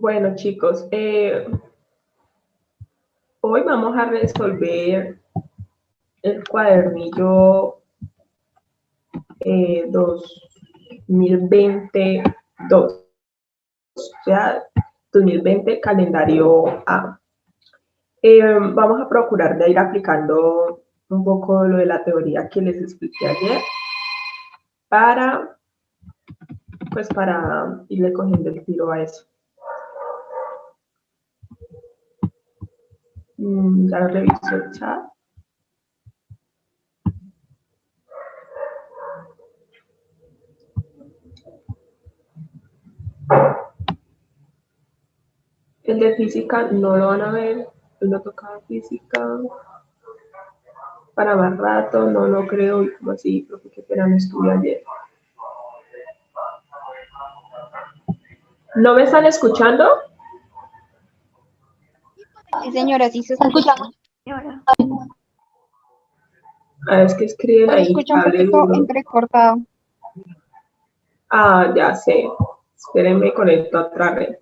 Bueno, chicos, hoy vamos a resolver el cuadernillo 2022, ya 2020 calendario A. Vamos a procurar de ir aplicando un poco lo de la teoría que les expliqué ayer para, pues para irle cogiendo el tiro a eso. Ya lo reviso el chat. El de física no lo van a ver, no tocaba física. Para más rato, no lo creo, y como así, profe, qué pena, no estuve ayer. ¿No me están escuchando? Sí, señora, sí se escucha. Es que escriben Pues se ahí, escucha un hable poquito duro. entrecortado. Ya sé. Espérenme, conecto a otra red.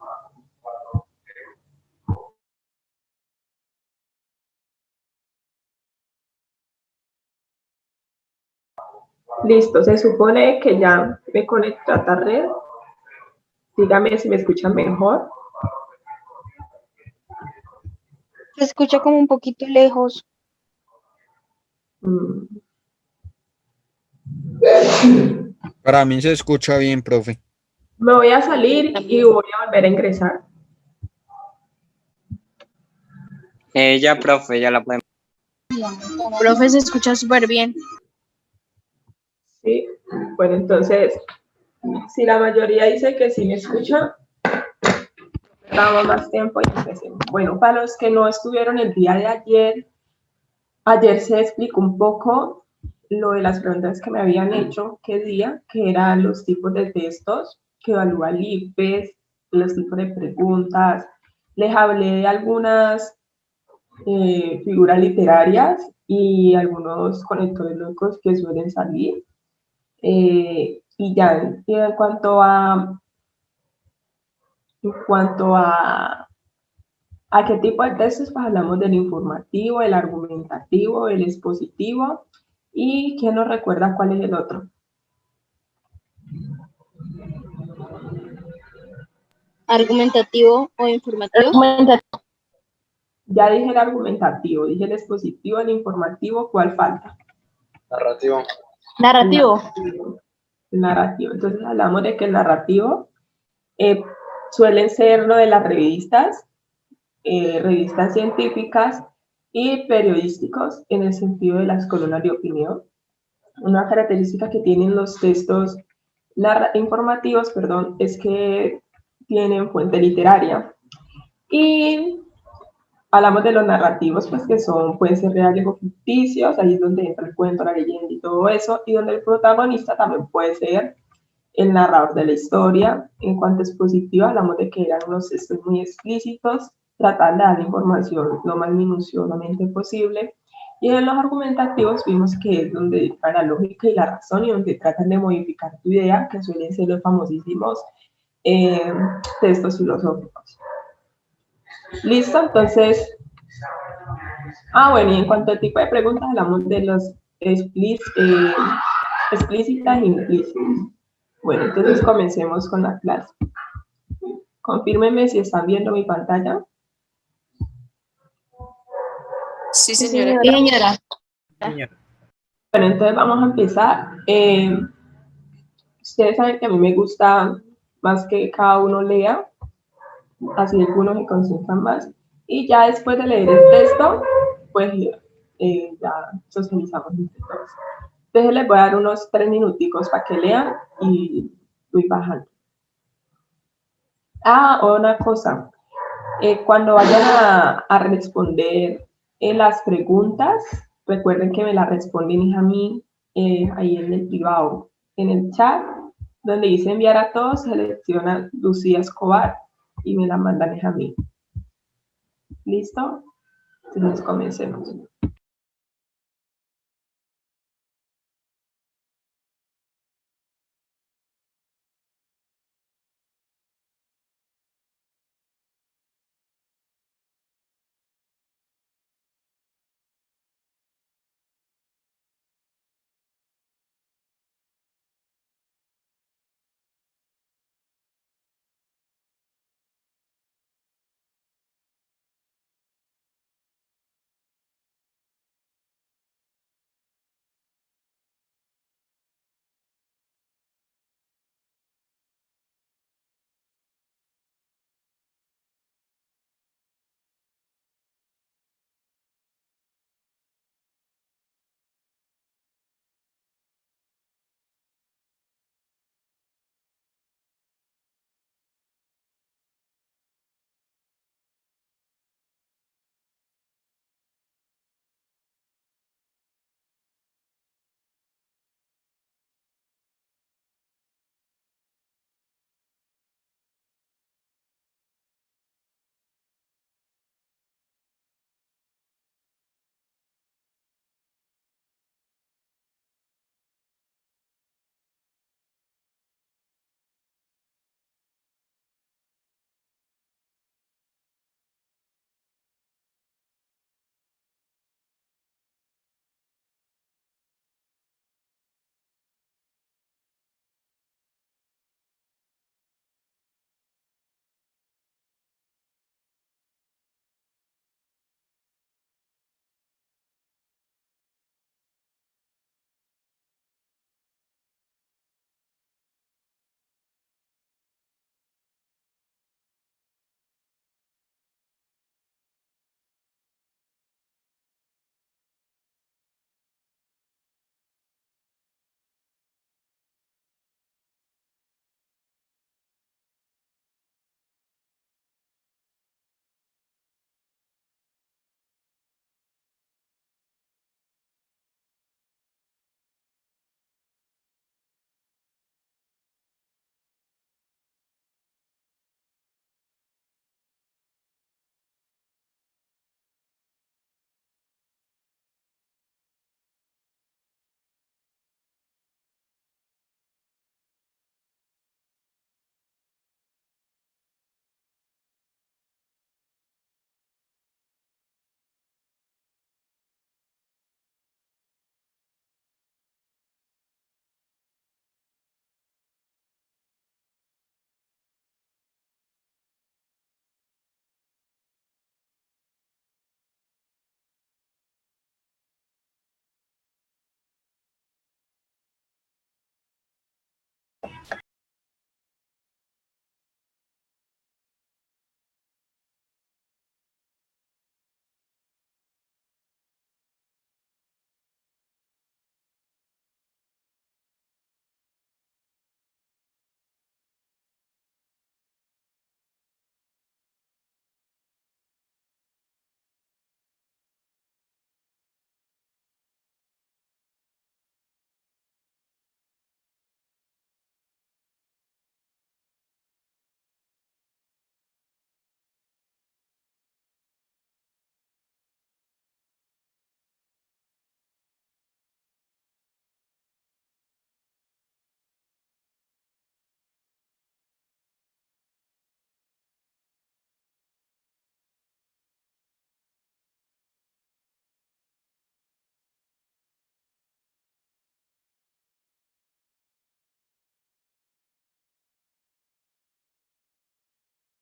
Listo, se supone que ya me conecto a otra red. Dígame si me escuchan mejor. Se escucha como un poquito lejos. Mm, Para mí se escucha bien, profe. Me voy a salir y voy a volver a ingresar. Ya, profe, ya la podemos. Profe, se escucha súper bien. ¿Sí? Bueno, entonces, si la mayoría dice que sí me escucha, damos más tiempo y empecemos. Bueno, para los que no estuvieron el día de ayer se explicó un poco lo de las preguntas que me habían hecho, qué día, que eran los tipos de textos que evalúa el IPES, los tipos de preguntas. Les hablé de algunas figuras literarias y algunos conectores lógicos que suelen salir. Y ya, en cuanto a qué tipo de textos, pues hablamos del informativo, el argumentativo, el expositivo y quién nos recuerda cuál es el otro. Argumentativo o informativo. Ya dije el argumentativo, dije el expositivo, el informativo, ¿cuál falta? Narrativo. Narrativo. El narrativo. Entonces hablamos de que el narrativo suelen ser lo de las revistas científicas y periodísticos en el sentido de las columnas de opinión. Una característica que tienen los textos informativos, perdón, es que tienen fuente literaria. Y hablamos de los narrativos, pues que pueden ser reales o ficticios, ahí es donde entra el cuento, la leyenda y todo eso, y donde el protagonista también puede ser el narrador de la historia. En cuanto a expositiva, hablamos de que eran unos textos muy explícitos, tratan de dar la información lo más minuciosamente posible. Y en los argumentativos vimos que es donde entra la lógica y la razón y donde tratan de modificar tu idea, que suelen ser los famosísimos textos filosóficos. ¿Listo? Entonces, bueno, y en cuanto al tipo de preguntas, hablamos de los explícitas e implícitas. Bueno, entonces comencemos con la clase. Confírmenme si están viendo mi pantalla. Sí, señora. Sí, señora. Bueno, entonces vamos a empezar. Ustedes saben que a mí me gusta más que cada uno lea, así algunos se concentran más. Y ya después de leer el texto, pues ya socializamos entre todos. Entonces les voy a dar unos 3 minuticos para que lean y voy bajando. Una cosa. Cuando vayan a responder las preguntas, recuerden que me las responden a mí ahí en el privado. En el chat, donde dice enviar a todos, selecciona Lucía Escobar y me la mandan a mí. ¿Listo? Entonces comencemos.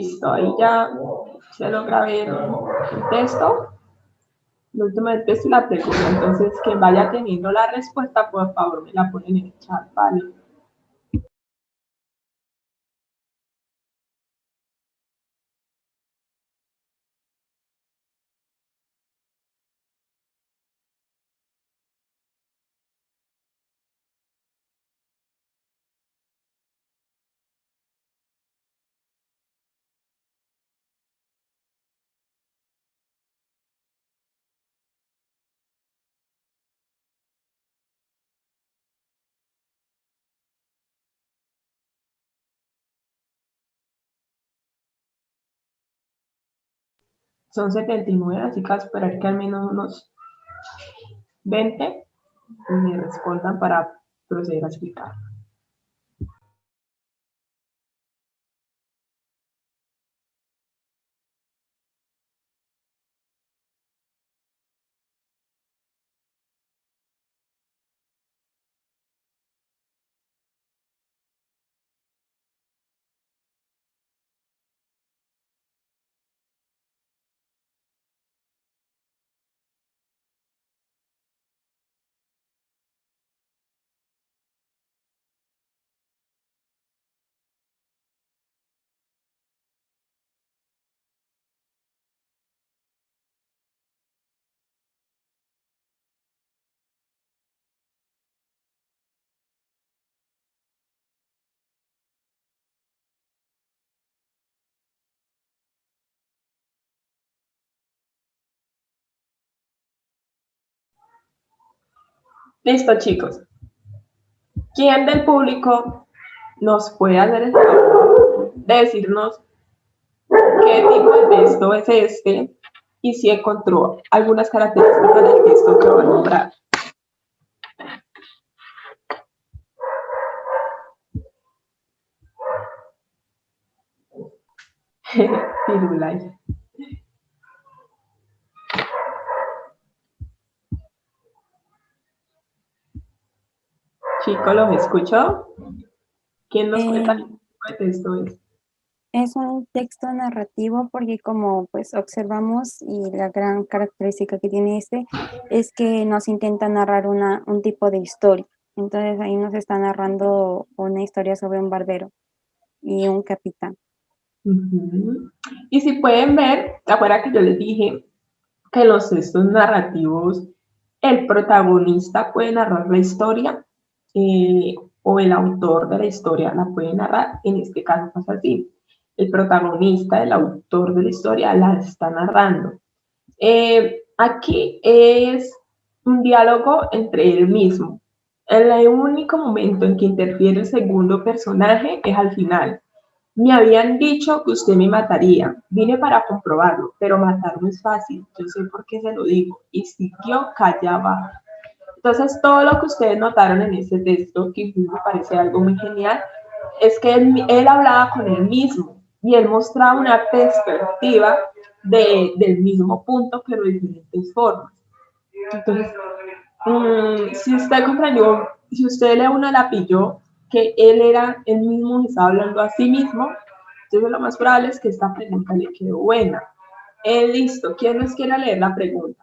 Listo, ahí ya se logra ver el texto. El último del texto y la pregunta. Entonces, quien vaya teniendo la respuesta, por favor, me la ponen en el chat, ¿vale? Son 79, así que voy a esperar que al menos unos 20 me respondan para proceder a explicar. Listo, chicos. ¿Quién del público nos puede hacer el favor de decirnos qué tipo de texto es este y si encontró algunas características del texto que va a nombrar? Firulais. Chicos, ¿los escuchó? ¿Quién nos cuenta qué tipo de texto es? Es un texto narrativo porque como pues observamos y la gran característica que tiene este es que nos intenta narrar un tipo de historia. Entonces ahí nos está narrando una historia sobre un barbero y un capitán. Y si pueden ver, ¿te acuerdas que yo les dije que en los textos narrativos el protagonista puede narrar la historia o el autor de la historia la puede narrar? En este caso pasa así. El protagonista, el autor de la historia, la está narrando. Aquí es un diálogo entre él mismo. El único momento en que interfiere el segundo personaje es al final. Me habían dicho que usted me mataría. Vine para comprobarlo, pero matar no es fácil. Yo sé por qué se lo digo. Y siguió callaba. Entonces, todo lo que ustedes notaron en ese texto, que me parece algo muy genial, es que él hablaba con él mismo y él mostraba una perspectiva del mismo punto, pero de diferentes formas. Entonces, si usted comprendió, si usted lee una la pilló, que él mismo estaba hablando a sí mismo, entonces lo más probable es que esta pregunta le quedó buena. Listo, ¿quién nos quiere leer la pregunta?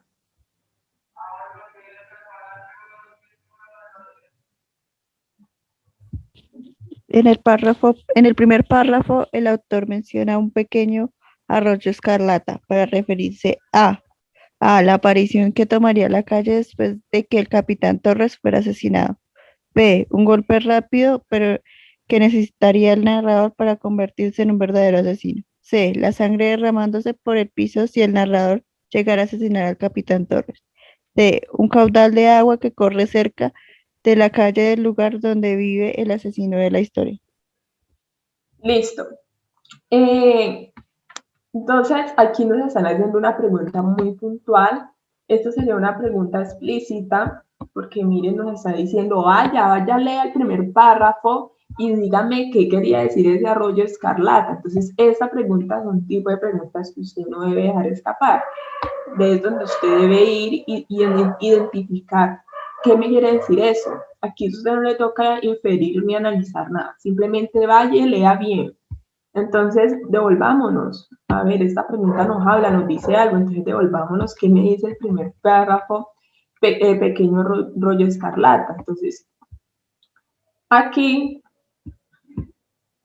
En el primer párrafo, el autor menciona un pequeño arroyo escarlata para referirse a la aparición que tomaría la calle después de que el capitán Torres fuera asesinado. B, un golpe rápido, pero que necesitaría el narrador para convertirse en un verdadero asesino. C, la sangre derramándose por el piso si el narrador llegara a asesinar al capitán Torres. D, un caudal de agua que corre cerca de la calle del lugar donde vive el asesino de la historia. Listo. Entonces, aquí nos están haciendo una pregunta muy puntual. Esto sería una pregunta explícita, porque miren, nos está diciendo, vaya, lea el primer párrafo y dígame qué quería decir ese arroyo escarlata. Entonces, esta pregunta es un tipo de preguntas que usted no debe dejar escapar. Es donde usted debe ir y identificar qué me quiere decir eso. Aquí a usted no le toca inferir ni analizar nada. Simplemente vaya y lea bien. Entonces, devolvámonos. A ver, esta pregunta nos habla, nos dice algo, entonces devolvámonos. ¿Qué me dice el primer párrafo? Pequeño rollo escarlata. Entonces, aquí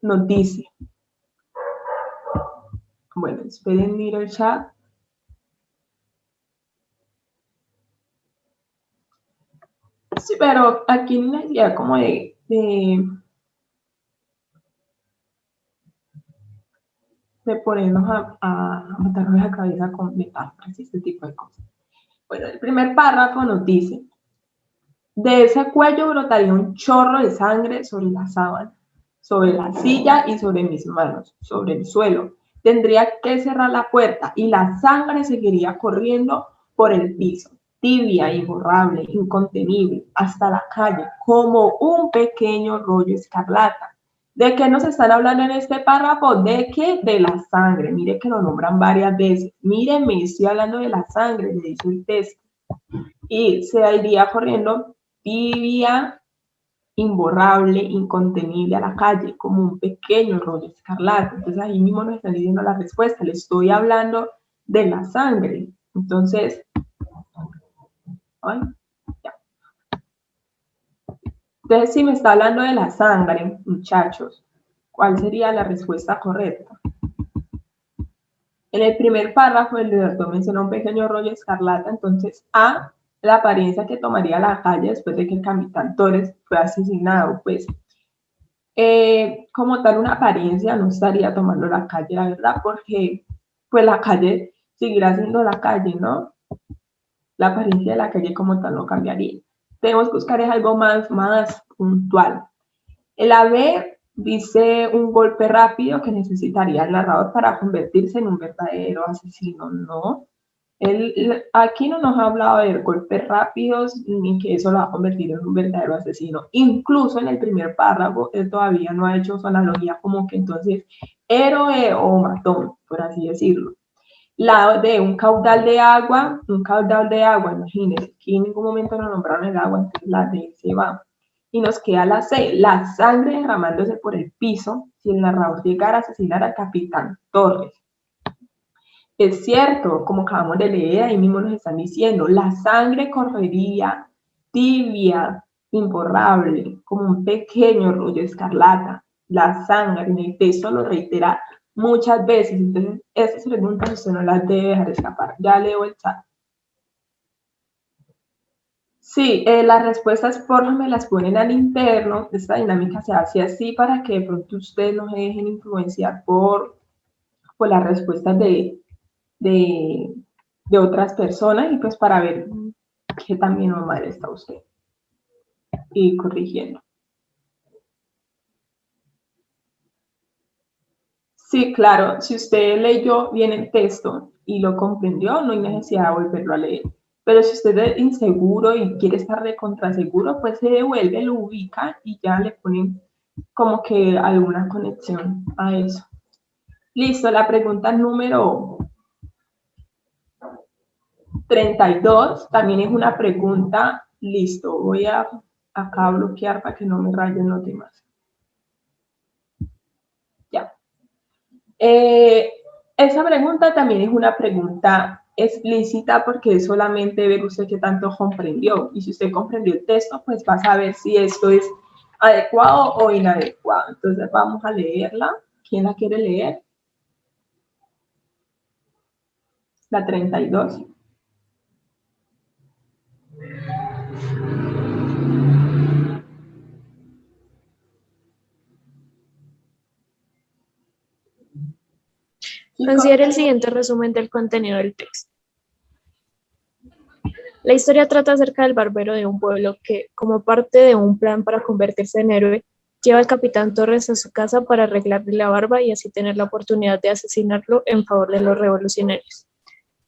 nos dice, bueno, esperen, miro el chat. Sí, pero aquí no hay idea como de ponernos a matarnos la cabeza con metáforas y este tipo de cosas. Bueno, el primer párrafo nos dice, de ese cuello brotaría un chorro de sangre sobre la sábana, sobre la silla y sobre mis manos, sobre el suelo. Tendría que cerrar la puerta y la sangre seguiría corriendo por el piso, tibia, imborrable, incontenible, hasta la calle, como un pequeño rollo escarlata. ¿De qué nos están hablando en este párrafo? ¿De qué? De la sangre. Mire que lo nombran varias veces. Mírenme, estoy hablando de la sangre, le dice el texto. Y se iría corriendo tibia, imborrable, incontenible a la calle, como un pequeño rollo escarlata. Entonces ahí mismo nos están diciendo la respuesta. Le estoy hablando de la sangre. Entonces, ay, ya. Entonces, si me está hablando de la sangre, muchachos, ¿cuál sería la respuesta correcta? En el primer párrafo, el redactor menciona un pequeño rollo escarlata, entonces A, la apariencia que tomaría la calle después de que el capitán Torres fue asesinado, pues como tal una apariencia no estaría tomando la calle, la verdad, porque pues la calle seguirá siendo la calle, ¿no? La apariencia de la calle como tal no cambiaría. Tenemos que buscar algo más puntual. El AB dice un golpe rápido que necesitaría el narrador para convertirse en un verdadero asesino, ¿no? Aquí no nos ha hablado de golpes rápidos ni que eso lo va a convertir en un verdadero asesino. Incluso en el primer párrafo, él todavía no ha hecho su analogía como que entonces héroe o matón, por así decirlo. La de un caudal de agua, imagínense, aquí en ningún momento nos nombraron el agua, entonces la D se va. Y nos queda la C, la sangre derramándose por el piso si el narrador llegara a asesinar al capitán Torres. Es cierto, como acabamos de leer, ahí mismo nos están diciendo, la sangre correría tibia, imborrable, como un pequeño rollo escarlata. La sangre en el texto lo reitera muchas veces, entonces estas preguntas usted no las debe dejar escapar. Ya leo el chat. Sí, las respuestas por me las ponen al interno. Esta dinámica se hace así para que de pronto ustedes no se dejen influenciar por las respuestas de otras personas y pues para ver qué tan bien o mal está usted y corrigiendo. Sí, claro, si usted leyó bien el texto y lo comprendió, no hay necesidad de volverlo a leer. Pero si usted es inseguro y quiere estar de contraseguro, pues se devuelve, lo ubica y ya le ponen como que alguna conexión a eso. Listo, la pregunta número 32 también es una pregunta. Listo, voy a acá bloquear para que no me rayen los demás. Ya. Esa pregunta también es una pregunta explícita porque es solamente ver usted qué tanto comprendió. Y si usted comprendió el texto, pues va a saber si esto es adecuado o inadecuado. Entonces vamos a leerla. ¿Quién la quiere leer? La 32. Considere el siguiente resumen del contenido del texto. La historia trata acerca del barbero de un pueblo que, como parte de un plan para convertirse en héroe, lleva al capitán Torres a su casa para arreglarle la barba y así tener la oportunidad de asesinarlo en favor de los revolucionarios.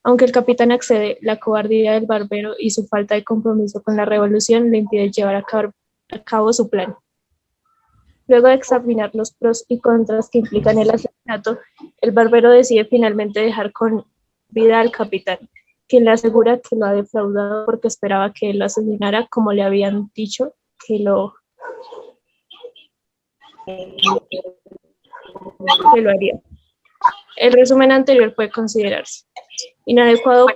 Aunque el capitán accede, la cobardía del barbero y su falta de compromiso con la revolución le impide llevar a cabo su plan. Luego de examinar los pros y contras que implican el asesinato, el barbero decide finalmente dejar con vida al capitán, quien le asegura que lo ha defraudado porque esperaba que él lo asesinara como le habían dicho que lo que lo haría. El resumen anterior puede considerarse inadecuado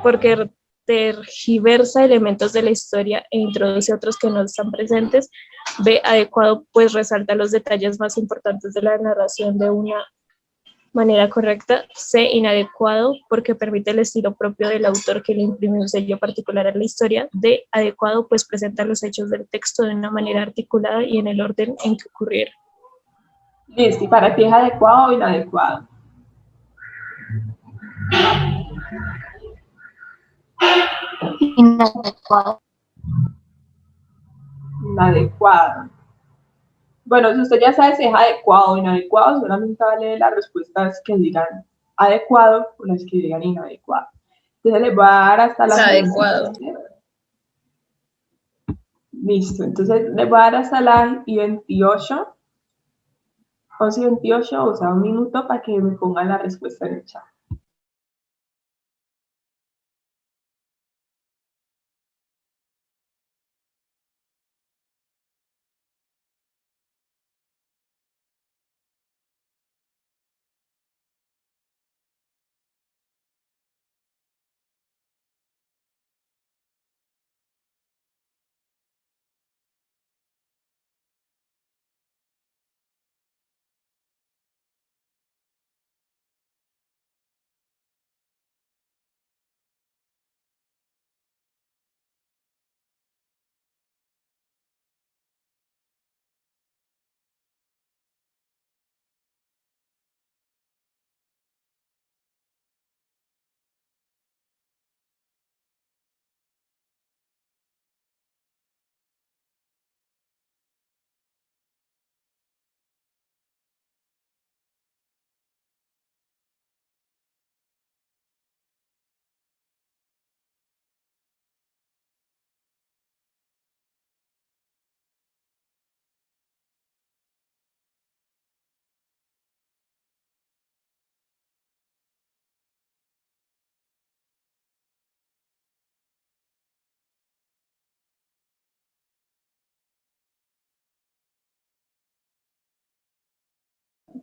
porque tergiversa elementos de la historia e introduce otros que no están presentes. B, adecuado, pues resalta los detalles más importantes de la narración de una manera correcta. C, inadecuado, porque permite el estilo propio del autor que le imprime un sello particular a la historia. D, adecuado, pues presenta los hechos del texto de una manera articulada y en el orden en que ocurrieron. Listo, ¿y para ti es adecuado o inadecuado? Inadecuado. Inadecuado. Bueno, si usted ya sabe si es adecuado o inadecuado, solamente va a leer las respuestas que digan adecuado o las que digan inadecuado. Entonces les voy a dar hasta las Adecuado. Listo, entonces les voy a dar hasta las y 28, 11 y 28, o sea, un minuto para que me pongan la respuesta en el chat.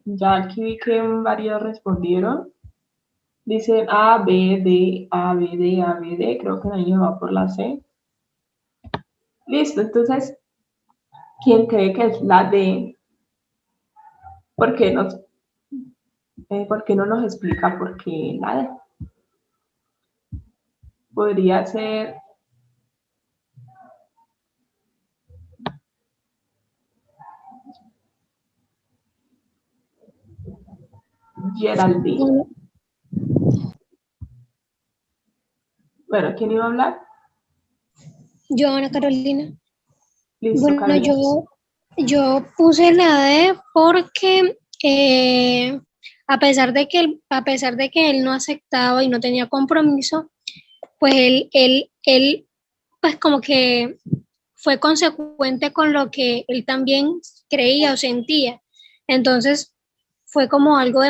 Ya aquí vi que varios respondieron. Dicen A, B, D, A, B, D, A, B, D. Creo que nadie va por la C. Listo, entonces, ¿quién cree que es la D? ¿Por qué no nos explica por qué la D? Podría ser Geraldine. Bueno, ¿quién iba a hablar? Yo, Ana Carolina. Listo, Bueno, Carolina. yo puse la D porque a pesar de que él no aceptaba y no tenía compromiso, pues él pues como que fue consecuente con lo que él también creía o sentía. Entonces fue como algo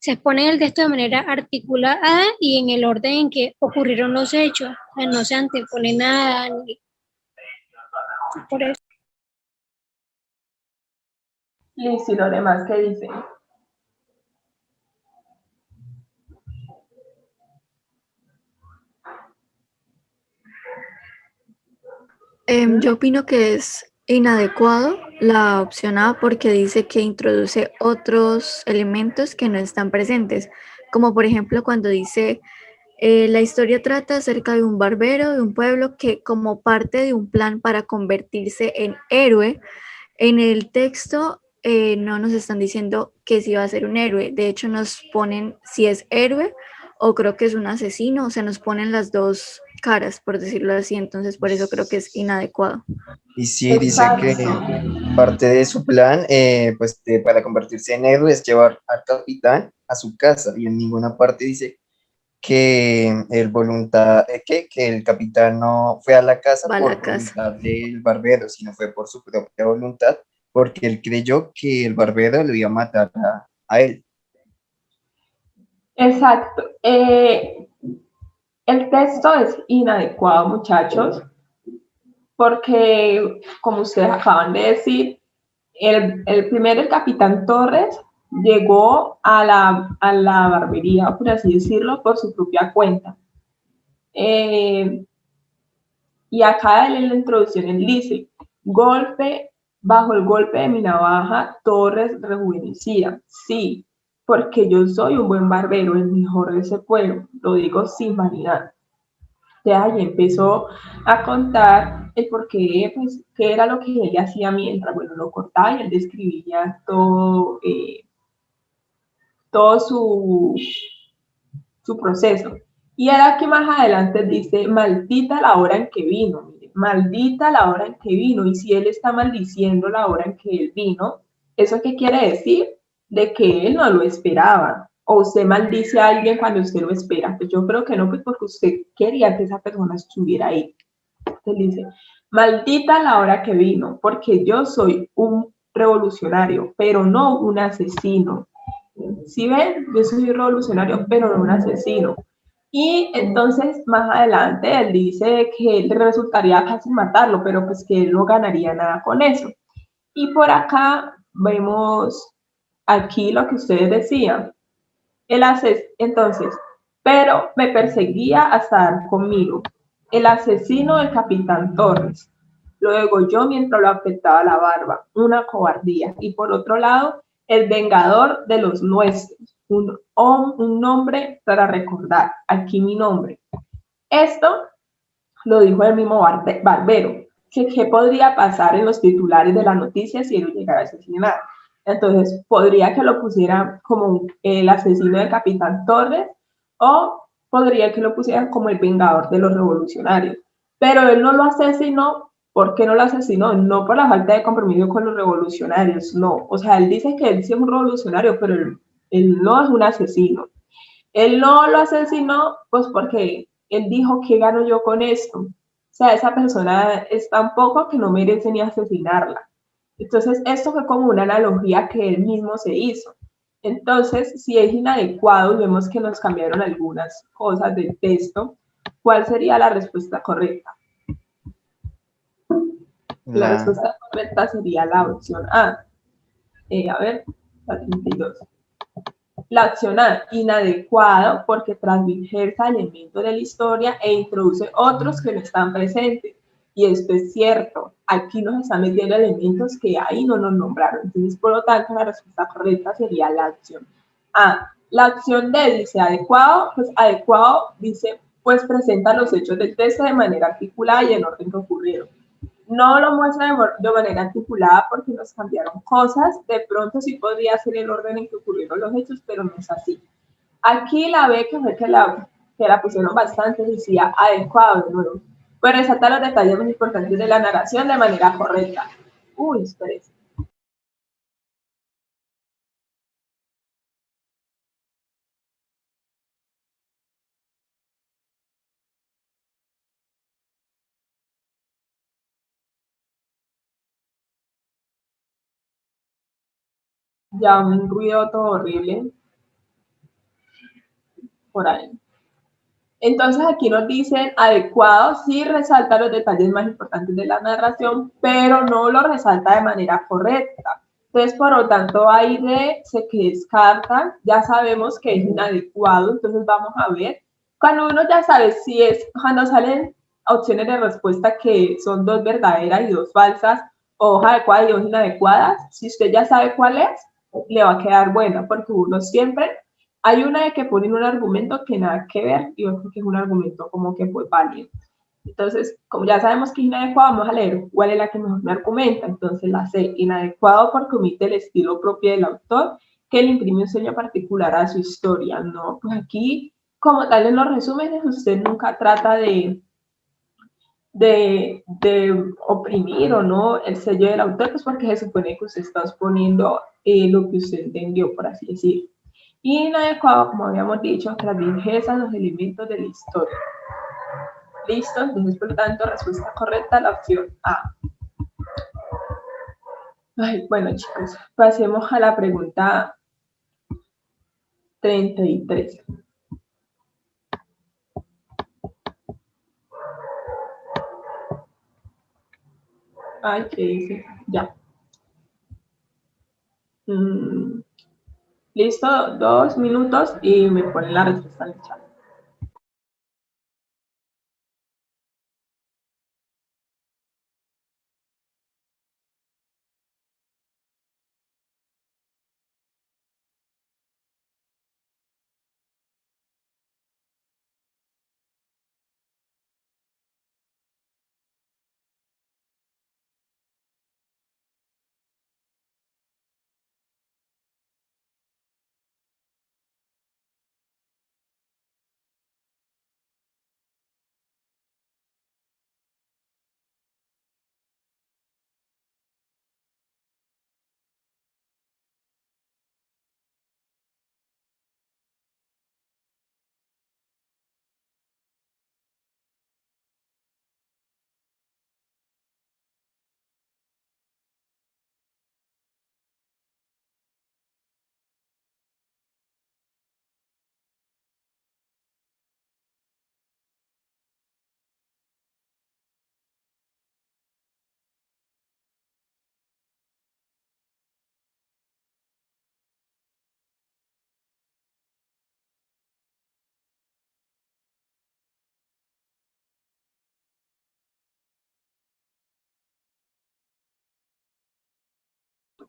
se expone en el texto de manera articulada y en el orden en que ocurrieron los hechos. O sea, no se antepone nada, por eso. Listo, y lo demás que dicen. Yo opino que es inadecuado la opción A porque dice que introduce otros elementos que no están presentes, como por ejemplo cuando dice la historia trata acerca de un barbero de un pueblo que como parte de un plan para convertirse en héroe, en el texto no nos están diciendo que sí va a ser un héroe, de hecho nos ponen si es héroe o creo que es un asesino, o sea, nos ponen las dos caras, por decirlo así, entonces por eso creo que es inadecuado. Y sí, dice que Exacto. parte de su plan, para convertirse en héroe es llevar al capitán a su casa y en ninguna parte dice que que el capitán no fue a la casa Va a por la casa. voluntad del barbero, sino fue por su propia voluntad, porque él creyó que el barbero lo iba a matar a él. Exacto. El texto es inadecuado, muchachos, porque, como ustedes acaban de decir, el capitán Torres llegó a la barbería, por así decirlo, por su propia cuenta. Y acá en la introducción él dice, bajo el golpe de mi navaja, Torres rejuvenecía. Sí, porque yo soy un buen barbero, el mejor de ese pueblo, lo digo sin vanidad. De ahí empezó a contar el por qué, pues, qué era lo que él hacía mientras, bueno, lo cortaba y él describía todo su proceso. Y era que más adelante dice, maldita la hora en que vino, mire, maldita la hora en que vino. Y si él está maldiciendo la hora en que él vino, ¿eso qué quiere decir? De que él no lo esperaba. O usted maldice a alguien cuando usted lo espera. Pues yo creo que no, pues porque usted quería que esa persona estuviera ahí. Entonces dice, maldita la hora que vino, porque yo soy un revolucionario, pero no un asesino. ¿Sí ven? Yo soy un revolucionario, pero no un asesino. Y entonces, más adelante, él dice que él resultaría casi matarlo, pero pues que él no ganaría nada con eso. Y por acá vemos aquí lo que ustedes decían. Entonces, pero me perseguía hasta dar conmigo. El asesino del capitán Torres. Luego yo mientras lo afectaba la barba. Una cobardía. Y por otro lado, el vengador de los nuestros. Un nombre para recordar. Aquí mi nombre. Esto lo dijo el mismo Barbero. ¿Qué podría pasar en los titulares de las noticias si él lo llegara a asesinar? Entonces, podría que lo pusieran como el asesino del capitán Torres o podría que lo pusieran como el vengador de los revolucionarios. Pero él no lo asesinó. ¿Por qué no lo asesinó? No por la falta de compromiso con los revolucionarios, no. O sea, él dice que él sí es un revolucionario, pero él no es un asesino. Él no lo asesinó, pues porque él dijo, ¿qué gano yo con esto? O sea, esa persona es tan poco que no merece ni asesinarla. Entonces, esto fue como una analogía que él mismo se hizo. Entonces, si es inadecuado y vemos que nos cambiaron algunas cosas del texto, ¿cuál sería la respuesta correcta? La respuesta correcta sería la opción A. A ver, la 32. La opción A, inadecuado porque transversa elementos de la historia e introduce otros que no están presentes. Y esto es cierto. Aquí nos están metiendo elementos que ahí no nos nombraron. Entonces, por lo tanto, la respuesta correcta sería la opción A. La opción D dice adecuado. Pues adecuado dice, pues presenta los hechos del texto de manera articulada y en orden que ocurrieron. No lo muestra de manera articulada porque nos cambiaron cosas. De pronto sí podría ser el orden en que ocurrieron los hechos, pero no es así. Aquí la B, que fue que la pusieron bastante, decía adecuado de nuevo. Pues resalta los detalles más importantes de la narración de manera correcta. Uy, espérense. Ya un ruido todo horrible por ahí. Entonces aquí nos dicen adecuado, sí resalta los detalles más importantes de la narración, pero no lo resalta de manera correcta. Entonces, por lo tanto, ahí se descarta, ya sabemos que es inadecuado, entonces vamos a ver. Cuando uno ya sabe si es, cuando salen opciones de respuesta que son 2 verdaderas y 2 falsas, o hoja adecuada y 2 inadecuadas, si usted ya sabe cuál es, le va a quedar buena, porque uno siempre hay una de que ponen un argumento que nada que ver y otro que es un argumento como que fue válido. Entonces, como ya sabemos que es inadecuado, vamos a leer cuál es la que mejor me argumenta. Entonces, la C, inadecuado porque omite el estilo propio del autor que le imprime un sello particular a su historia. No, pues aquí, como tal en los resúmenes, usted nunca trata de oprimir o no el sello del autor, pues porque se supone que usted está exponiendo lo que usted entendió, por así decirlo. Y inadecuado, como habíamos dicho, transversa los elementos de la historia. ¿Listo? Entonces, por lo tanto, respuesta correcta, la opción A. Ay, bueno, chicos, pasemos a la pregunta 33. Ay, ¿qué dice? Ya. Mm, listo, 2 minutos y me ponen la respuesta en el chat.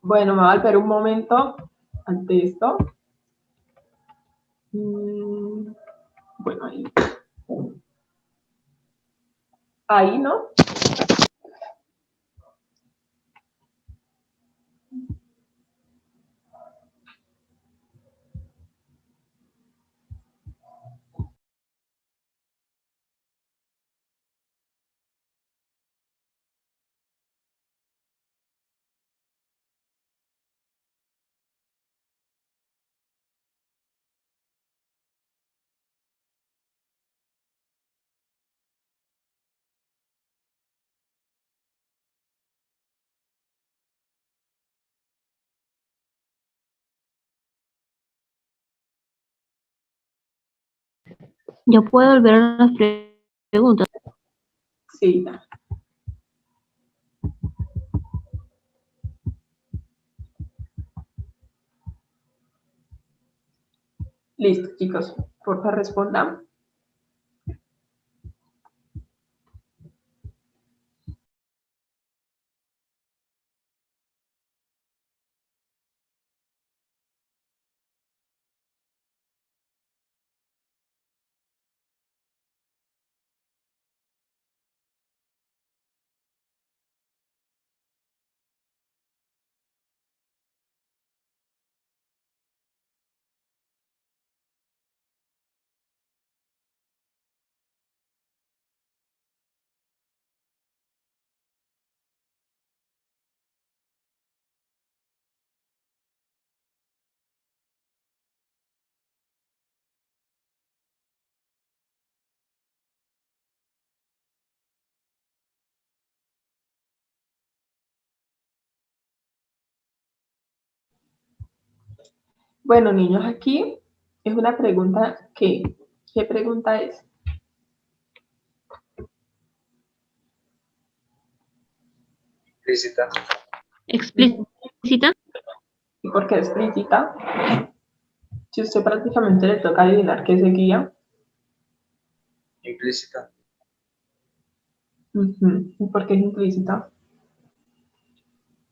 Bueno, me va a volver un momento ante esto. Bueno, ahí. Ahí, ¿no? Yo puedo volver a las preguntas. Sí. Listo, chicos. Por favor, respondan. Bueno, niños, aquí es una pregunta que, ¿qué pregunta es? Explícita. Explícita. ¿Y por qué explícita? Si usted prácticamente le toca adivinar qué seguía. Implícita. ¿Y por qué es implícita?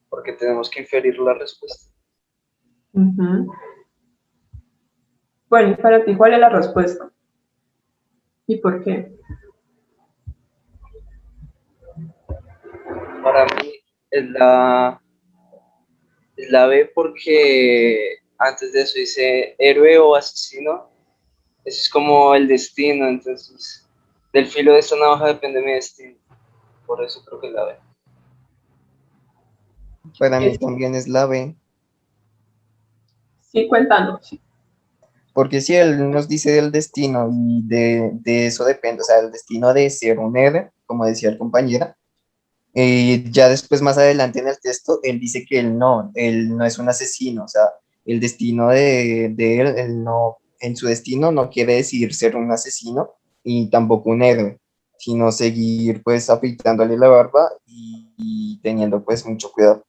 Porque tenemos que inferir la respuesta. Bueno, y para ti, ¿cuál es la respuesta? ¿Y por qué? Para mí es la B porque antes de eso dice héroe o asesino. Eso es como el destino, entonces del filo de esta navaja depende mi destino. Por eso creo que es la B. Para mí también es la B. Sí, cuéntanos. Porque si él nos dice del destino y de eso depende, o sea, el destino de ser un héroe, como decía el compañero, ya después más adelante en el texto, él dice que él no es un asesino, o sea, el destino de él no, en su destino no quiere decir ser un asesino y tampoco un héroe, sino seguir pues afeitándole la barba y y teniendo pues mucho cuidado.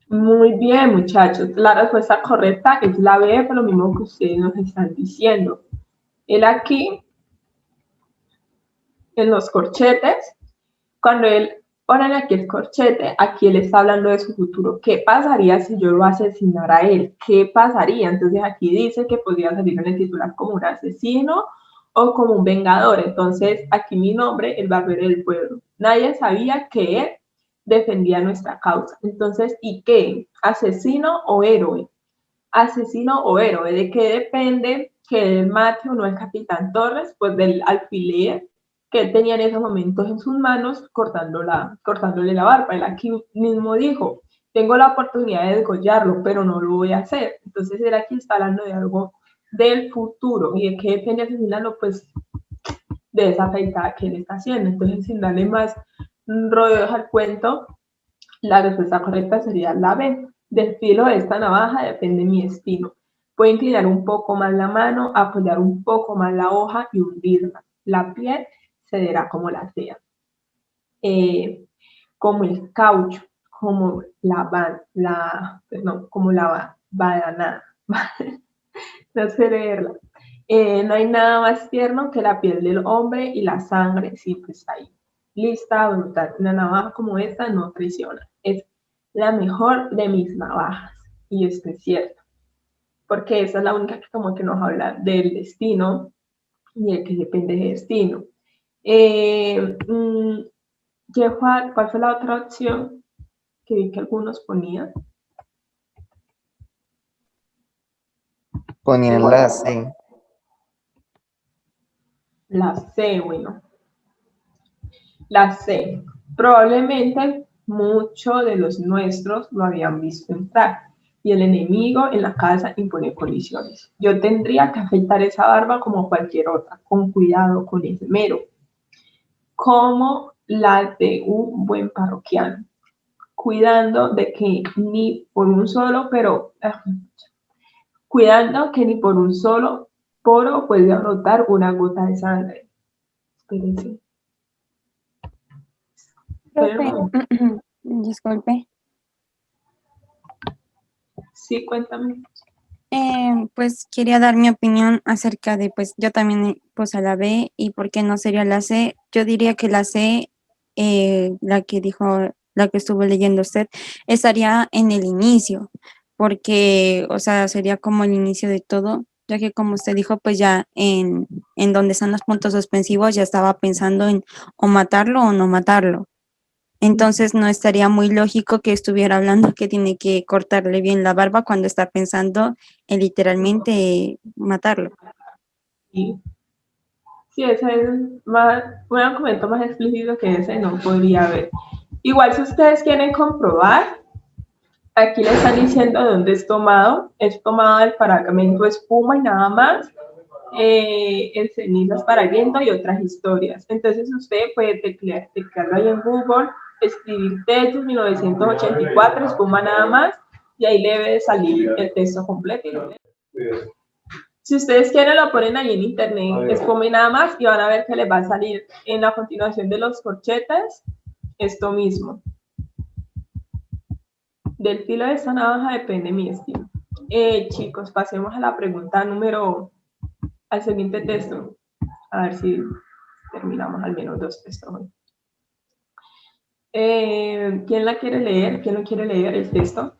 Muy bien, muchachos. La respuesta correcta es la B, por lo mismo que ustedes nos están diciendo. Él aquí, en los corchetes, cuando él pone aquí el corchete, aquí él está hablando de su futuro. ¿Qué pasaría si yo lo asesinara a él? ¿Qué pasaría? Entonces aquí dice que podría salir en el titular como un asesino o como un vengador. Entonces aquí mi nombre, el barbero del pueblo. Nadie sabía que él defendía nuestra causa. Entonces, ¿y qué? ¿Asesino o héroe? Asesino o héroe. ¿De qué depende que él mate o no al capitán Torres? Pues del alfiler que él tenía en esos momentos en sus manos cortándole la barba. Él aquí mismo dijo, tengo la oportunidad de degollarlo, pero no lo voy a hacer. Entonces él aquí está hablando de algo del futuro. ¿Y de qué depende asesinarlo? Pues de esa afeitada que él está haciendo. Entonces, sin darle más rodeos al cuento, la respuesta correcta sería la B. Del filo de esta navaja depende mi destino. Puedo inclinar un poco más la mano, apoyar un poco más la hoja y hundirla. La piel cederá como la sea. Como el caucho, como como la banana. No sé leerla. No hay nada más tierno que la piel del hombre y la sangre siempre está ahí. Lista, brutal. Una navaja como esta no traiciona. Es la mejor de mis navajas. Y esto es cierto. Porque esa es la única que como que nos habla del destino y el que depende del destino. ¿Cuál fue la otra opción que vi que algunos ponían? Ponían la C. La C, bueno. La C. Probablemente muchos de los nuestros lo habían visto entrar y el enemigo en la casa impone colisiones. Yo tendría que afeitar esa barba como cualquier otra, con cuidado, con esmero, como la de un buen parroquiano, cuidando de que ni por un solo, cuidando que ni por un solo poro puede brotar una gota de sangre. Espérense. Profe, disculpe. Sí, cuéntame. Pues quería dar mi opinión acerca de, pues yo también puse la B y por qué no sería la C. Yo diría que la C, la que dijo, la que estuvo leyendo usted, estaría en el inicio, porque, o sea, sería como el inicio de todo, ya que como usted dijo, pues ya en donde están los puntos suspensivos ya estaba pensando en o matarlo o no matarlo. Entonces no estaría muy lógico que estuviera hablando que tiene que cortarle bien la barba cuando está pensando en literalmente matarlo. Sí, sí, ese es más, un argumento más explícito que ese no podría haber. Igual si ustedes quieren comprobar, aquí le están diciendo de dónde es tomado del fragmento espuma y nada más, en cenizas para el viento y otras historias. Entonces usted puede teclearlo ahí en Google, escribir Techos 1984, espuma nada más, y ahí le debe de salir el texto completo. Y lo leen. Si ustedes quieren lo ponen ahí en internet, espuma y nada más, y van a ver que les va a salir en la continuación de los corchetes esto mismo. Del filo de esta navaja depende mi estilo. Chicos, pasemos a la pregunta al siguiente texto. A ver si terminamos al menos 2 textos hoy. ¿Quién la quiere leer? ¿Quién no quiere leer el texto?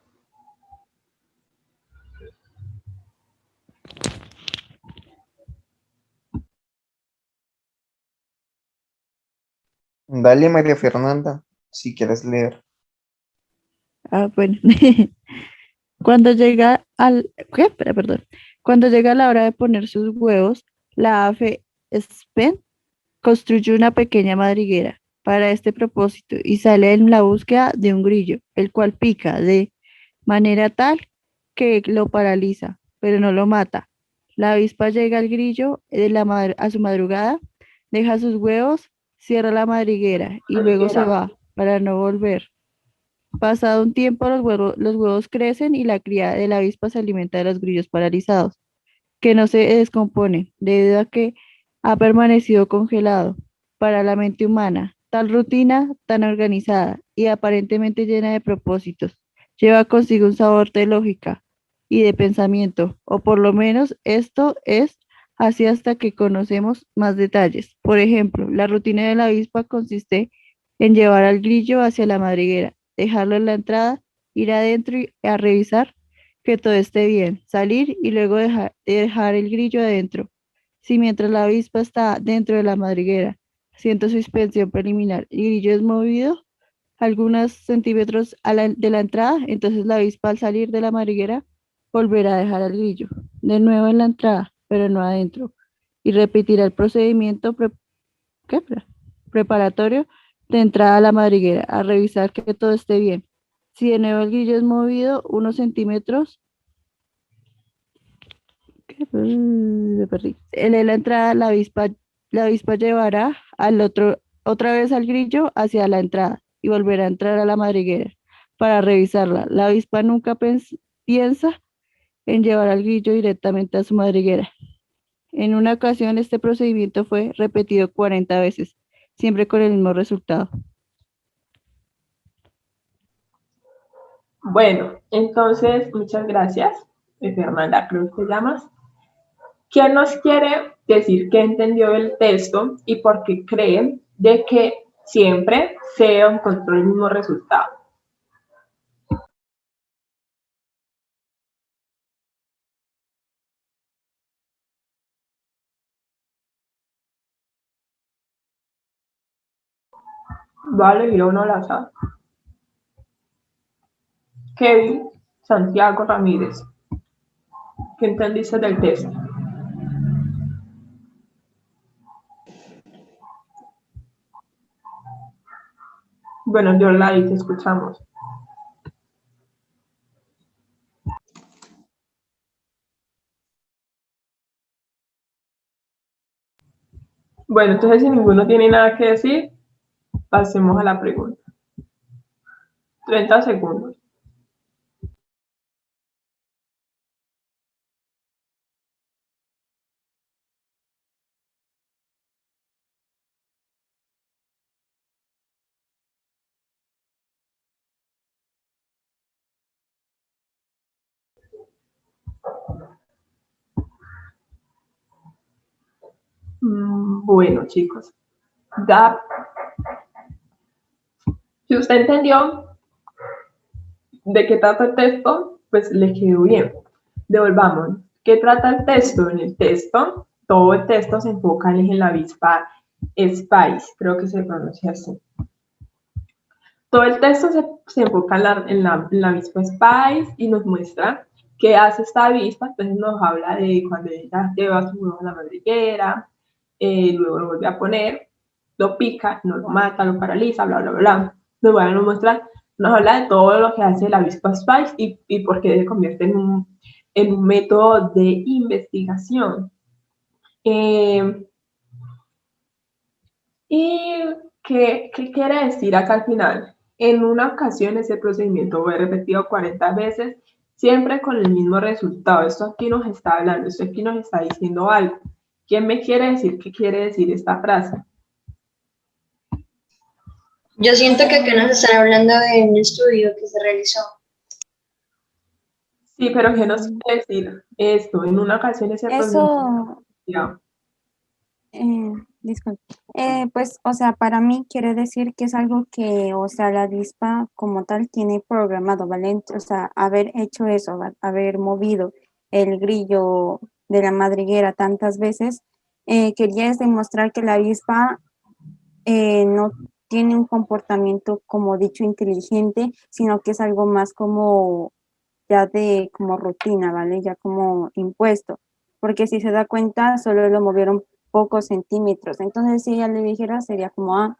Dale, María Fernanda, si quieres leer. Ah, bueno. Cuando llega ¿qué? Perdón. Cuando llega la hora de poner sus huevos, la ave Spen construye una pequeña madriguera para este propósito y sale en la búsqueda de un grillo, el cual pica de manera tal que lo paraliza, pero no lo mata. La avispa llega al grillo a su madrugada, deja sus huevos, cierra la madriguera y luego se va para no volver. Pasado un tiempo, los huevos crecen y la cría de la avispa se alimenta de los grillos paralizados, que no se descompone debido a que ha permanecido congelado. Para la mente humana, Tal rutina, tan organizada y aparentemente llena de propósitos, lleva consigo un sabor de lógica y de pensamiento, o por lo menos esto es así hasta que conocemos más detalles. Por ejemplo, la rutina de la avispa consiste en llevar al grillo hacia la madriguera, dejarlo en la entrada, ir adentro y a revisar que todo esté bien, salir y luego dejar el grillo adentro. Si mientras la avispa está dentro de la madriguera, haciendo su inspección preliminar, el grillo es movido algunos centímetros de la entrada, entonces la avispa al salir de la madriguera volverá a dejar al grillo de nuevo en la entrada, pero no adentro, y repetirá el procedimiento ¿qué? Preparatorio de entrada a la madriguera, a revisar que todo esté bien. Si de nuevo el grillo es movido unos centímetros, me perdí. En la entrada, la avispa llevará otra vez al grillo hacia la entrada y volverá a entrar a la madriguera para revisarla. La avispa nunca piensa en llevar al grillo directamente a su madriguera. En una ocasión, este procedimiento fue repetido 40 veces, siempre con el mismo resultado. Bueno, entonces, muchas gracias, Fernanda Cruz, te llamas. ¿Quién nos quiere decir que entendió el texto y por qué cree de que siempre se encontró el mismo resultado? Vale, y uno la sabe. Kevin Santiago Ramírez, ¿qué entendiste del texto? Bueno, yo la te escuchamos. Bueno, entonces si ninguno tiene nada que decir, pasemos a la pregunta. 30 segundos. Bueno, chicos, ya, si usted entendió de qué trata el texto, pues le quedó bien. Devolvamos. ¿Qué trata el texto? En el texto, todo el texto se enfoca en la avispa Spice, creo que se pronuncia así. Todo el texto se enfoca en la avispa Spice y nos muestra qué hace esta avispa. Entonces nos habla de cuando ella lleva su huevo a la madriguera, luego lo vuelve a poner, lo pica, no lo mata, lo paraliza, bla, bla, bla. Nos van a mostrar, nos habla de todo lo que hace la avispa Spice y por qué se convierte en un método de investigación. ¿Y qué quiere decir acá al final? En una ocasión ese procedimiento fue repetido 40 veces, siempre con el mismo resultado. Esto aquí nos está hablando, esto aquí nos está diciendo algo. ¿Quién me quiere decir qué quiere decir esta frase? Yo siento que acá nos están hablando de un estudio que se realizó. Sí, pero ¿qué nos quiere decir esto? En una ocasión ese procedimiento... Disculpe. Pues, o sea, para mí quiere decir que es algo que, o sea, la avispa como tal tiene programado, ¿vale? O sea, haber hecho eso, haber movido el grillo de la madriguera tantas veces, quería es demostrar que la avispa no tiene un comportamiento, como dicho, inteligente, sino que es algo más como ya de como rutina, ¿vale? Ya como impuesto, porque si se da cuenta, solo lo movieron pocos centímetros, entonces si ella le dijera sería como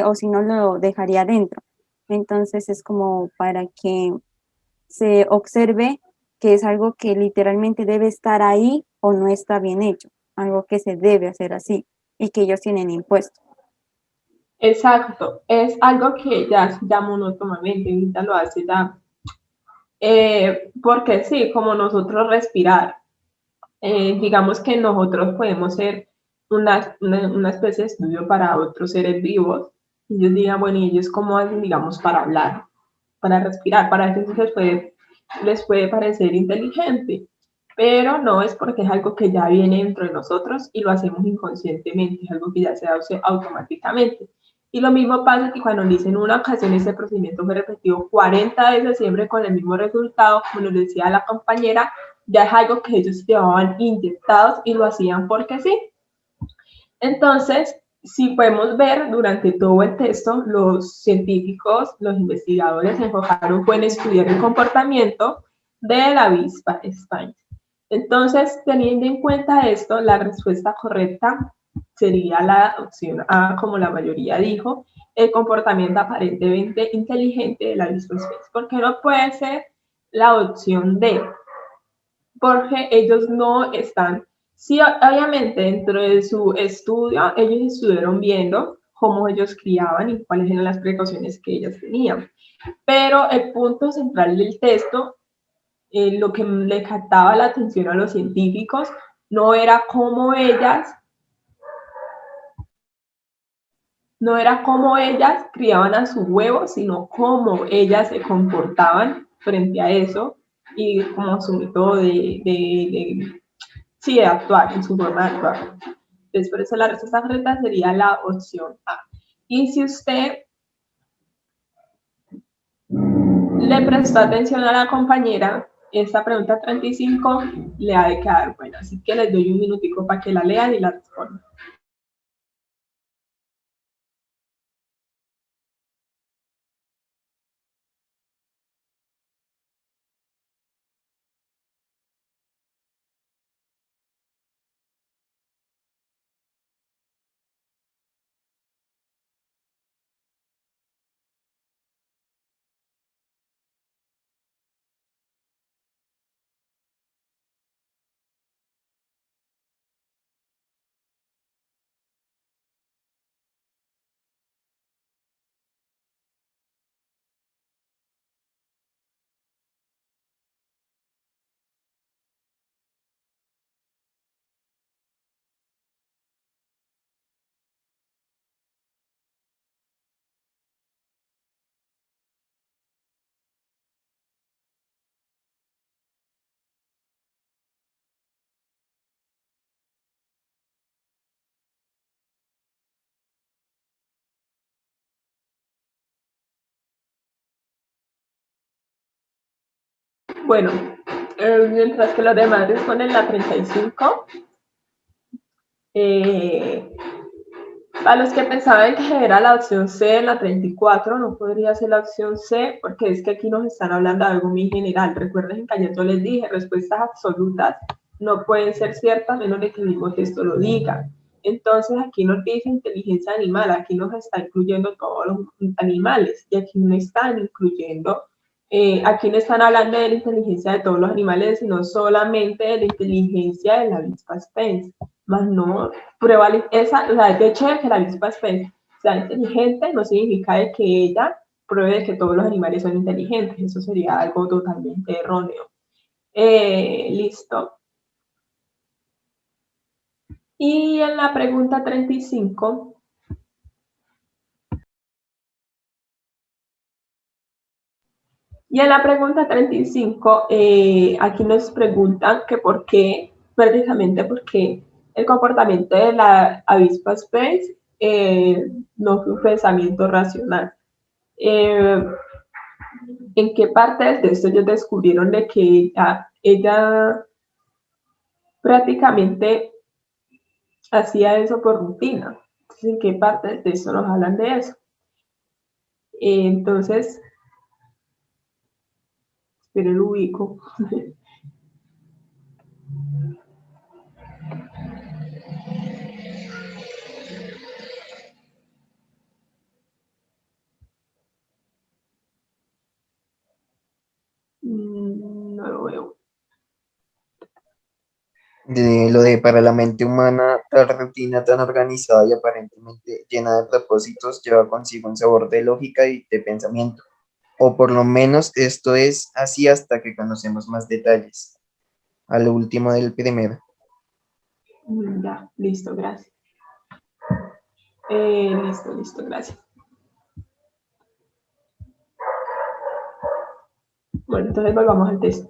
o si no lo dejaría dentro. Entonces es como para que se observe que es algo que literalmente debe estar ahí o no está bien hecho, algo que se debe hacer así y que ellos tienen impuesto. Exacto, es algo que ya monótonamente, ahorita lo hace ya. Porque sí, como nosotros respirar, digamos que nosotros podemos ser una especie de estudio para otros seres vivos. Y ellos digan, bueno, ¿y ellos cómo hacen, digamos, para hablar, para respirar? Para eso les puede parecer inteligente, pero no es porque es algo que ya viene dentro de nosotros y lo hacemos inconscientemente, es algo que ya se hace automáticamente. Y lo mismo pasa que cuando dicen una ocasión ese procedimiento fue repetido 40 veces siempre con el mismo resultado, como nos decía la compañera, ya es algo que ellos llevaban inyectados y lo hacían porque sí. Entonces, si podemos ver durante todo el texto, los científicos, los investigadores se enfocaron en estudiar el comportamiento de la avispa Sphinx. Entonces, teniendo en cuenta esto, la respuesta correcta sería la opción A, como la mayoría dijo, el comportamiento aparentemente inteligente de la avispa Sphinx. ¿Por qué no puede ser la opción D? Porque ellos no están, sí, obviamente dentro de su estudio, ellos estuvieron viendo cómo ellos criaban y cuáles eran las precauciones que ellas tenían. Pero el punto central del texto, lo que le captaba la atención a los científicos, no era cómo ellas criaban a sus huevos, sino cómo ellas se comportaban frente a eso y como su método de actuar, en su forma de actuar. Entonces, por eso la respuesta correcta sería la opción A. Y si usted le prestó atención a la compañera, esta pregunta 35 le ha de quedar buena. Así que les doy un minutico para que la lean y la respondan. Bueno, mientras que los demás responden la 35, a los que pensaban que era la opción C, la 34, no podría ser la opción C, porque es que aquí nos están hablando de algo muy general. Recuerden que ayer yo les dije, respuestas absolutas no pueden ser ciertas a menos de que el mismo texto lo diga. Entonces aquí nos dice inteligencia animal, aquí nos está incluyendo todos los animales, y aquí no están incluyendo, aquí no están hablando de la inteligencia de todos los animales, sino solamente de la inteligencia de la avispa Sphinx. Más no, prueba esa, o sea, de hecho de que la avispa Sphinx sea inteligente no significa de que ella pruebe de que todos los animales son inteligentes, eso sería algo totalmente erróneo. Listo. Y en la pregunta 35, aquí nos preguntan que por qué, precisamente porque el comportamiento de la avispa Sphinx no fue un pensamiento racional. ¿En qué parte del texto ellos descubrieron de que ella prácticamente hacía eso por rutina? Entonces, ¿en qué parte del texto nos hablan de eso? Entonces, pero lo ubico. No lo veo. De lo de para la mente humana, la rutina tan organizada y aparentemente llena de propósitos lleva consigo un sabor de lógica y de pensamiento. O por lo menos esto es así hasta que conocemos más detalles. A lo último del primero. Ya, listo, gracias. Listo, gracias. Bueno, entonces volvamos al texto.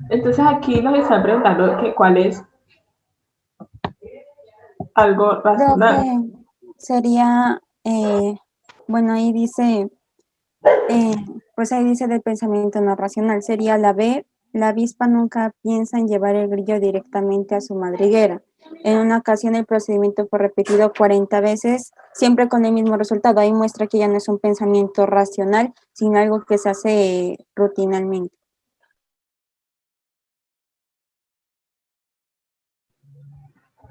Entonces aquí nos están preguntando que cuál es algo racional. Profe, sería, bueno, ahí dice, pues ahí dice del pensamiento no racional, sería la B, la avispa nunca piensa en llevar el grillo directamente a su madriguera. En una ocasión el procedimiento fue repetido 40 veces, siempre con el mismo resultado. Ahí muestra que ya no es un pensamiento racional, sino algo que se hace rutinalmente.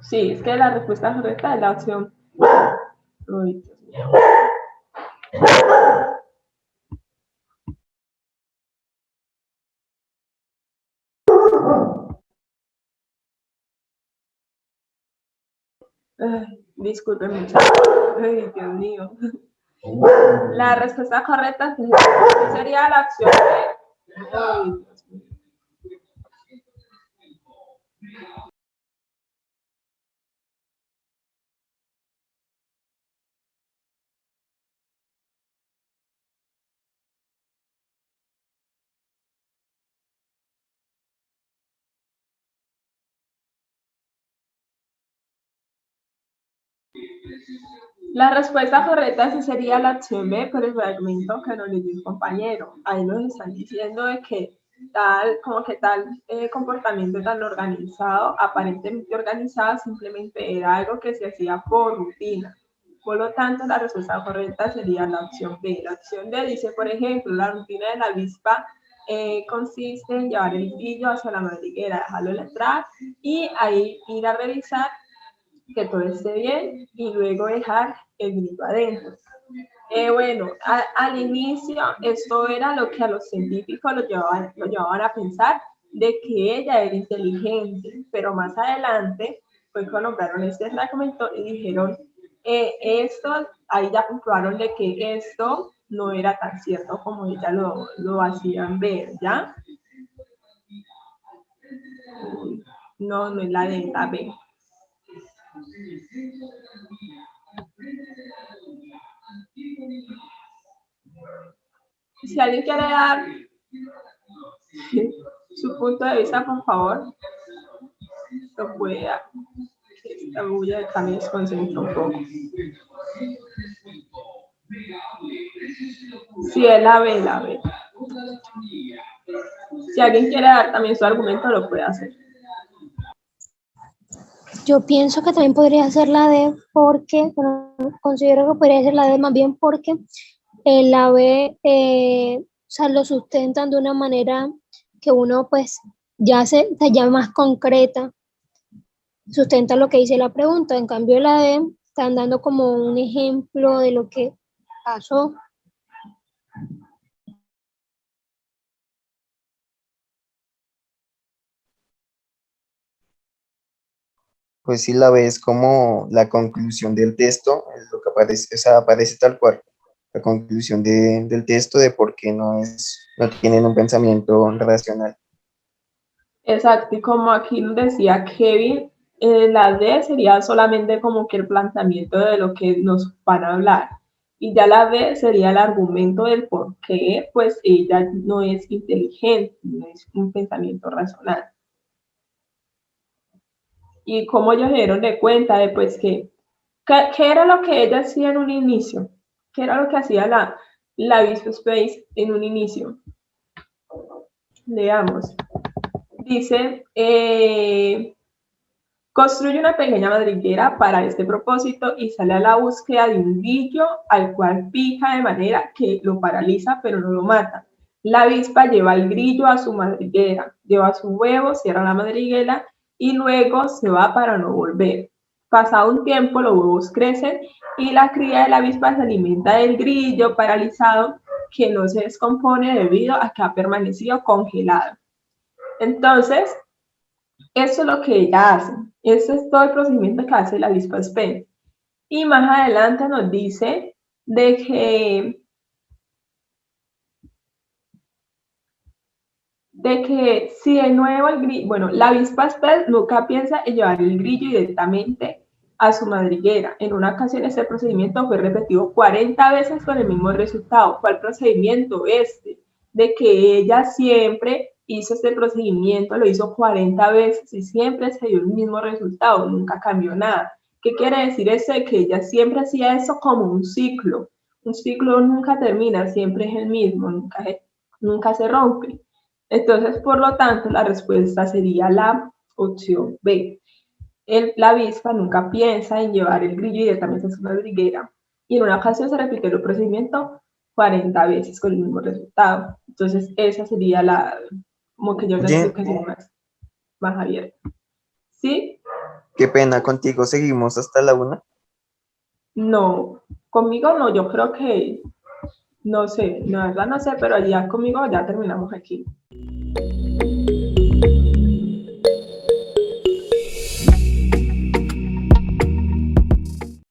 Sí, es que la respuesta correcta es la opción. Uy, Dios mío. Disculpen muchachos. Ay, Dios mío. La respuesta correcta sería la opción B. Ay, Dios mío. La respuesta correcta sí sería la opción B, por el fragmento que nos leyó el compañero. Ahí nos están diciendo de que tal comportamiento tan organizado, aparentemente organizado, simplemente era algo que se hacía por rutina. Por lo tanto, la respuesta correcta sería la opción B. La opción D dice, por ejemplo, la rutina de la avispa consiste en llevar el grillo hacia la madriguera, dejarlo en la entrada y ahí ir a revisar que todo esté bien y luego dejar el grillo adentro. Bueno, al inicio esto era lo que a los científicos lo llevaban a pensar de que ella era inteligente, pero más adelante fue que nombraron este fragmento y dijeron, ahí ya comprobaron de que esto no era tan cierto como ella lo hacían ver, ¿ya? No es la D, la B. Si alguien quiere dar su punto de vista, por favor, lo puede dar. Esta bulla de cambio desconcentra un poco. Sí, es la B. Si alguien quiere dar también su argumento, lo puede hacer. Yo pienso que también podría ser la D porque, bueno, considero que podría ser la D más bien porque la B, o sea, lo sustentan de una manera que uno pues ya más concreta, sustenta lo que dice la pregunta. En cambio la D están dando como un ejemplo de lo que pasó. Pues sí, la ves como la conclusión del texto, es lo que aparece, o sea, aparece tal cual, la conclusión del texto de por qué no tienen un pensamiento racional. Exacto, y como aquí nos decía Kevin, la D sería solamente como que el planteamiento de lo que nos van a hablar. Y ya la B sería el argumento del por qué, pues ella no es inteligente, no es un pensamiento racional. Y como ellos se dieron de cuenta de pues ¿qué era lo que ella hacía en un inicio? ¿Qué era lo que hacía la Visual Space en un inicio? Leamos. Dice, construye una pequeña madriguera para este propósito y sale a la búsqueda de un grillo al cual pica de manera que lo paraliza pero no lo mata. La avispa lleva el grillo a su madriguera, lleva su huevo, cierra la madriguera y luego se va para no volver. Pasado un tiempo los huevos crecen y la cría de la avispa se alimenta del grillo paralizado que no se descompone debido a que ha permanecido congelado. Entonces, eso es lo que ella hace. Ese es todo el procedimiento que hace la avispa Spence. Y más adelante nos dice de que si de nuevo el grillo, bueno, la avispa Spence nunca piensa en llevar el grillo directamente a su madriguera. En una ocasión este procedimiento fue repetido 40 veces con el mismo resultado. ¿Cuál procedimiento? Este, de que ella siempre hizo este procedimiento, lo hizo 40 veces y siempre se dio el mismo resultado, nunca cambió nada. ¿Qué quiere decir eso? De que ella siempre hacía eso como un ciclo nunca termina, siempre es el mismo, nunca se rompe. Entonces, por lo tanto, la respuesta sería la opción B. La avispa nunca piensa en llevar el grillo directamente a su madriguera y en una ocasión se repitió el procedimiento 40 veces con el mismo resultado. Entonces, esa sería como que yo la explicación más abierta. ¿Sí? Qué pena, contigo seguimos hasta la 1. No, conmigo no, yo creo que, no sé, la verdad no sé, pero ya conmigo ya terminamos aquí.